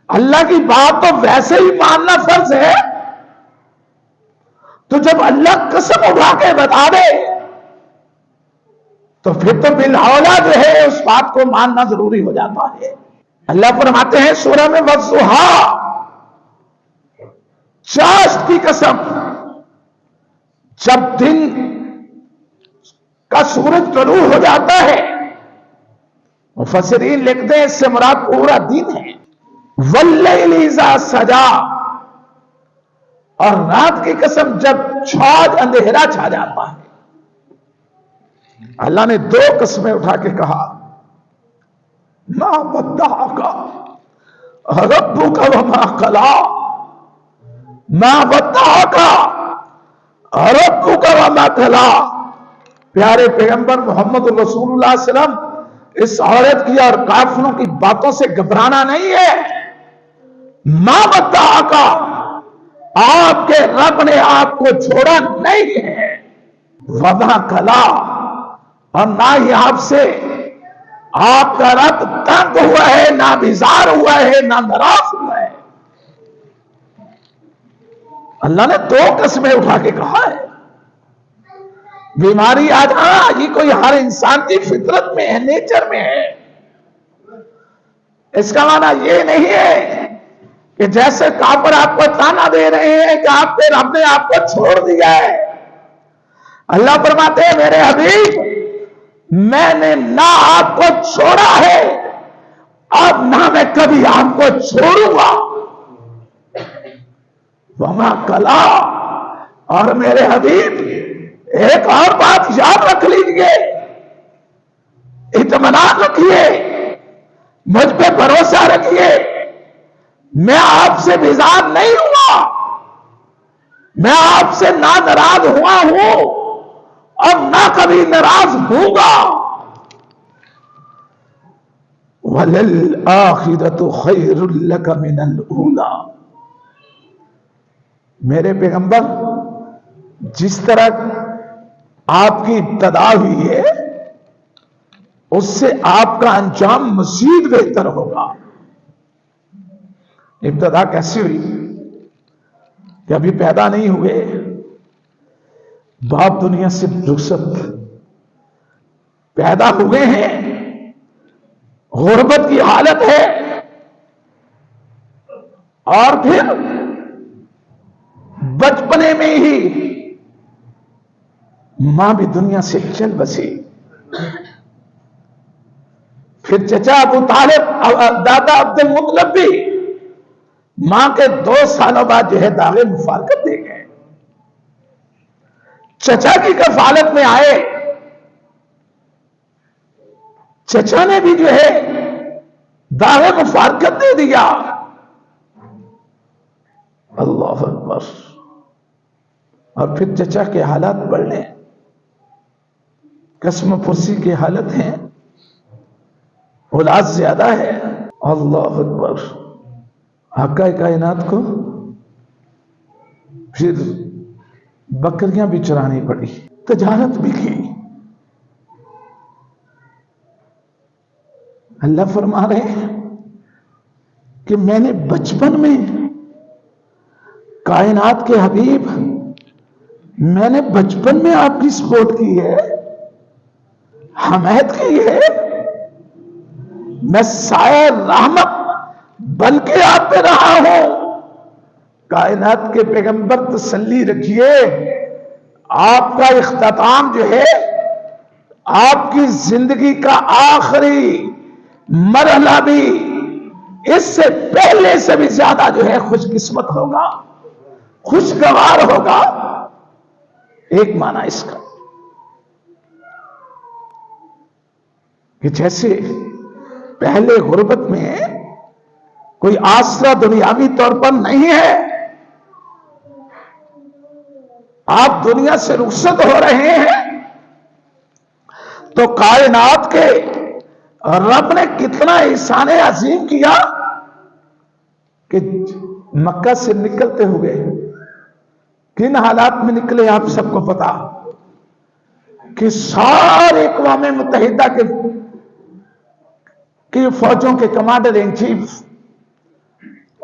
اللہ کی بات تو ویسے ہی ماننا فرض ہے، تو جب اللہ قسم اٹھا کے بتا دے تو پھر تو بالاولا جو ہے اس بات کو ماننا ضروری ہو جاتا ہے۔ اللہ فرماتے ہیں سورہ میں والضحیٰ، چاشت کی قسم، جب دن کا سورج طلوع ہو جاتا ہے، مفسرین لکھتے ہیں اس سے مراد پورا دن ہے، واللیل اذا سجا، اور رات کی قسم جب چھاج اندھیرا چھا جاتا ہے۔ اللہ نے دو قسمیں اٹھا کے کہا، ما ودعک ربک وما قلی، ما ودعک ربک وما قلی۔ پیارے پیغمبر محمد رسول اللہ صلی اللہ علیہ وسلم، اس عورت کی اور کافروں کی باتوں سے گھبرانا نہیں ہے۔ ما ودعک، آپ کے رب نے آپ کو چھوڑا نہیں ہے، وما قلی، اور نہ ہی آپ سے آپ کا رب تنگ ہوا ہے، نہ بیزار ہوا ہے، نہ ناراض ہوا ہے۔ اللہ نے دو قسمیں اٹھا کے کہا ہے۔ بیماری آ جانا یہ کوئی ہر انسان کی فطرت میں ہے، نیچر میں ہے۔ اس کا معنی یہ نہیں ہے کہ جیسے کافر آپ کو تانا دے رہے ہیں کہ آپ کے رب نے آپ کو چھوڑ دیا ہے۔ اللہ فرماتے ہیں میرے حبیب، میں نے نہ آپ کو چھوڑا ہے، اب نہ میں کبھی آپ کو چھوڑوں گا۔ وما قلی، اور میرے حبیب ایک اور بات یاد رکھ لیجئے، اطمینان رکھیے، مجھ پہ بھروسہ رکھیے، میں آپ سے بیزار نہیں ہوا، میں آپ سے نہ ناراض ہوا ہوں اور نہ کبھی ناراض ہوں گا۔ وَلَلْآخِرَةُ خَيْرٌ لَكَ مِنَ الْأُولَىٰ۔ میرے پیغمبر، جس طرح آپ کی ابتدا ہوئی ہے اس سے آپ کا انجام مزید بہتر ہوگا۔ ابتدا کیسی ہوئی کہ ابھی پیدا نہیں ہوئے، باپ دنیا سے رخصت، پیدا ہوئے ہیں، غربت کی حالت ہے، اور پھر بچپنے میں ہی ماں بھی دنیا سے چل بسی، پھر چچا ابو طالب، دادا عبد المطلب بھی ماں کے 2 سالوں بعد جو ہے داغ مفارقت دے گئے، چچا کی کفالت میں آئے، چچا نے بھی جو ہے داغ مفارقت دے دیا۔ اللہ اکبر، اور پھر چچا کے حالات بڑھ لیں، قسم پرسی کی حالت ہے، اولاد زیادہ ہے۔ اللہ اکبر، آقا کائنات کو پھر بکریاں بھی چرانی پڑی، تجارت بھی کی۔ اللہ فرما رہے ہیں کہ میں نے بچپن میں کائنات کے حبیب، میں نے بچپن میں آپ کی سپورٹ کی ہے، حمایت کی ہے، میں سایہ رحمت بن کے آپ پہ رہا ہوں۔ کائنات کے پیغمبر تسلی رکھیے، آپ کا اختتام جو ہے، آپ کی زندگی کا آخری مرحلہ بھی اس سے پہلے سے بھی زیادہ جو ہے خوش قسمت ہوگا، خوشگوار ہوگا۔ ایک معنی اس کا کہ جیسے پہلے غربت میں کوئی آسرا دنیاوی طور پر نہیں ہے، آپ دنیا سے رخصت ہو رہے ہیں، تو کائنات کے رب نے کتنا احسان عظیم کیا کہ مکہ سے نکلتے ہوئے کن حالات میں نکلے آپ سب کو پتا، کہ سارے اقوام متحدہ کی فوجوں کے کمانڈر ان چیف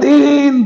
3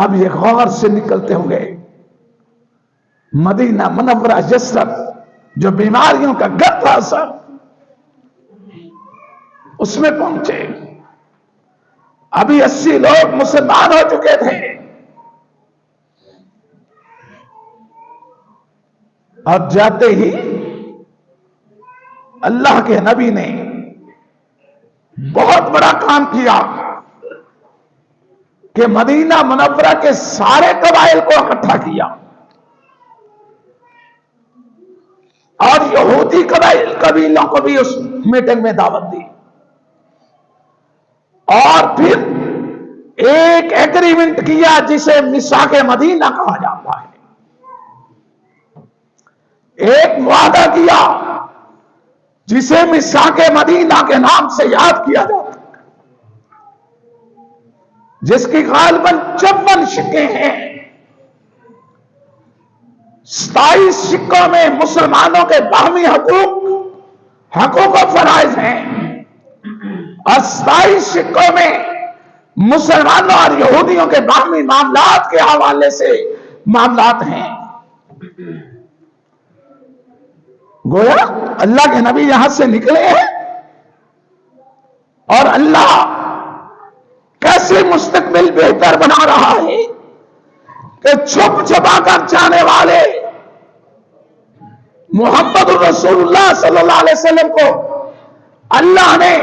اب یہ غور سے نکلتے ہوں گے، مدینہ منورہ یثرب جو بیماریوں کا گھر تھا سر، اس میں پہنچے۔ ابھی 80 لوگ مسلمان ہو چکے تھے، اور جاتے ہی اللہ کے نبی نے بہت بڑا کام کیا کہ مدینہ منورہ کے سارے قبائل کو اکٹھا کیا، اور یہودی قبیلوں کو بھی اس میٹنگ میں دعوت دی، اور پھر ایک ایگریمنٹ کیا جسے میثاق مدینہ کہا جاتا ہے، ایک معاہدہ کیا جسے میثاق مدینہ کے نام سے یاد کیا جاتا ہے، جس کی غالباً 54 شکیں ہیں۔ 27 سکوں میں مسلمانوں کے باہمی حقوق و فرائض ہیں، اور 27 سکوں میں مسلمانوں اور یہودیوں کے باہمی معاملات کے حوالے سے معاملات ہیں۔ گویا اللہ کے نبی یہاں سے نکلے ہیں، اور اللہ کیسے مستقبل بہتر بنا رہا ہے کہ چھپ چھپا کر جانے والے محمد الرسول اللہ صلی اللہ علیہ وسلم کو اللہ نے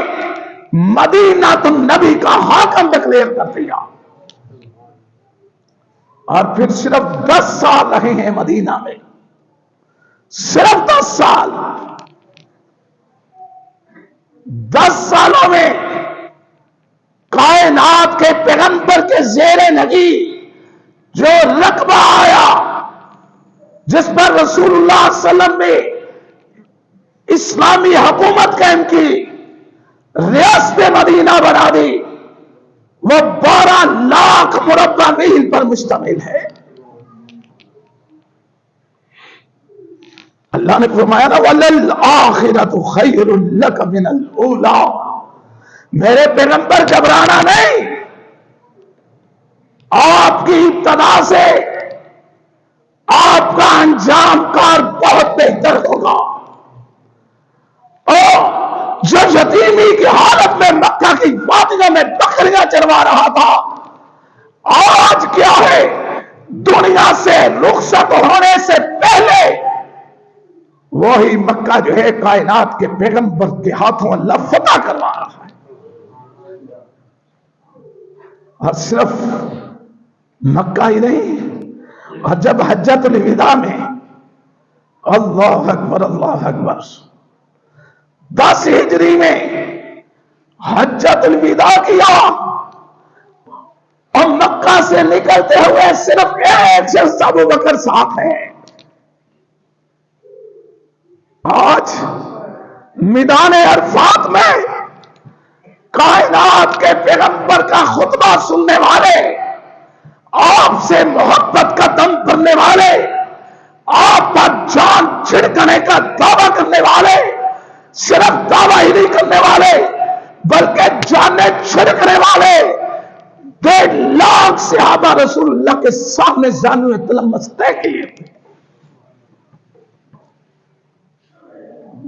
مدینہ النبی کا حاکم ڈکلیئر کر دیا، اور پھر صرف 10 سال رہے ہیں مدینہ میں، صرف 10 سال۔ 10 سالوں میں کائنات کے پیغمبر کے زیر نگی جو رقبہ آیا، جس پر رسول اللہ صلی اللہ علیہ وسلم نے اسلامی حکومت قائم کی، ریاست مدینہ بنا دی، وہ 12 لاکھ مربع میل پر مشتمل ہے۔ اللہ نے فرمایا نا وَلَلْآخِرَةُ خَيْرٌ لَكَ مِنَ الْأُولَىٰ، میرے پیغمبر گھبرانا نہیں، آپ کی ابتدا سے آپ کا انجام کار بہت بہتر ہوگا۔ اور جو یتیمی کی حالت میں مکہ کی وادیوں میں بکریاں چروا رہا تھا، آج کیا ہے، دنیا سے رخصت ہونے سے پہلے وہی مکہ جو ہے کائنات کے پیغمبر کے ہاتھوں اللہ فتح کروا رہا ہے۔ اور صرف مکہ ہی نہیں، اور جب حجۃ الوداع میں اللہ اکبر اللہ اکبر 10 ہجری میں حجۃ الوداع کیا، اور مکہ سے نکلتے ہوئے صرف ایک شخص ابو بکر ساتھ ہیں۔ آج میدان عرفات میں کائنات کے پیغمبر کا خطبہ سننے والے، آپ سے محبت کا دم بھرنے والے، آپ پر جان چھڑکنے کا دعویٰ کرنے والے، صرف دعویٰ ہی نہیں کرنے والے بلکہ جانیں چھڑکنے والے 1.5 لاکھ صحابہ رسول اللہ کے سامنے زانو تلمس طے کیے۔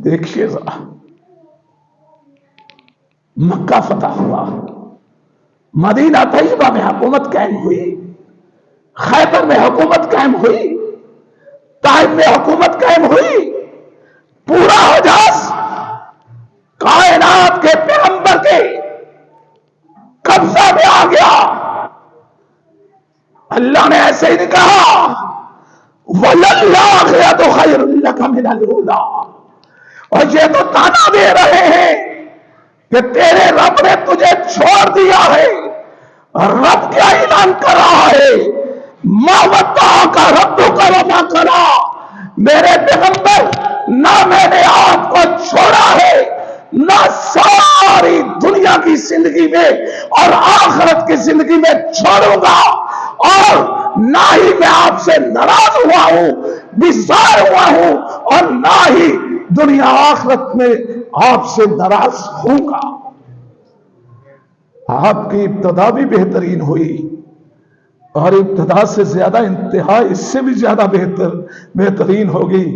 دیکھیے ذرا، مکہ فتح ہوا، مدینہ طیبہ میں حکومت قائم ہوئی، خیبر میں حکومت قائم ہوئی، طائف میں حکومت قائم ہوئی، پورا حجاز کائنات کے پیغمبر کے قبضہ میں آ گیا۔ اللہ نے ایسے ہی نہیں کہا وَلَلْآخِرَةُ خَيْرٌ لَكَ مِنَ الْأُولَىٰ، اور یہ تو تانا دے رہے ہیں کہ تیرے رب نے تجھے چھوڑ دیا ہے۔ رب کیا اعلان کر رہا ہے، مَا وَدَّعَكَ رَبُّكَ وَمَا قَلَىٰ، میرے پیغمبر نہ میں نے آپ کو چھوڑا ہے، نہ ساری دنیا کی زندگی میں اور آخرت کی زندگی میں چھوڑوں گا، اور نہ ہی میں آپ سے ناراض ہوا ہوں، بیزار ہوا ہوں، اور نہ ہی دنیا آخرت میں آپ سے ناراض ہوں گا۔ آپ کی ابتدا بھی بہترین ہوئی، اور ابتدا سے زیادہ انتہا اس سے بھی زیادہ بہترین ہوگی.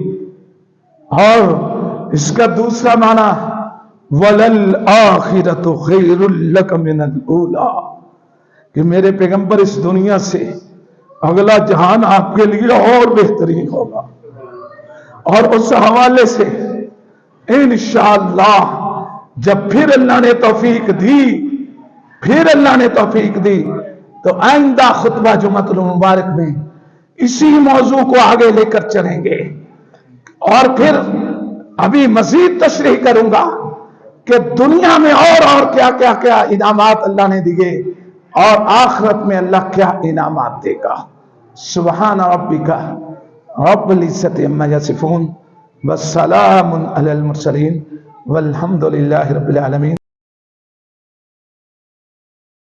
اور اس کا دوسرا معنی وَلَلْآخِرَةُ خَيْرٌ لَكَ مِنَ الْأُولَىٰ، کہ میرے پیغمبر اس دنیا سے اگلا جہان آپ کے لیے اور بہترین ہوگا. اور اس حوالے سے انشاءاللہ جب پھر اللہ نے توفیق دی تو آئندہ خطبہ جمعۃ المبارک میں اسی موضوع کو آگے لے کر چلیں گے. اور پھر ابھی مزید تشریح کروں گا کہ دنیا میں اور کیا انعامات اللہ نے دیے اور آخرت میں اللہ کیا انعامات دے گا. سبحان ربک رب العزت عما یصفون والسلام علی المرسلین والحمد للہ رب العالمین.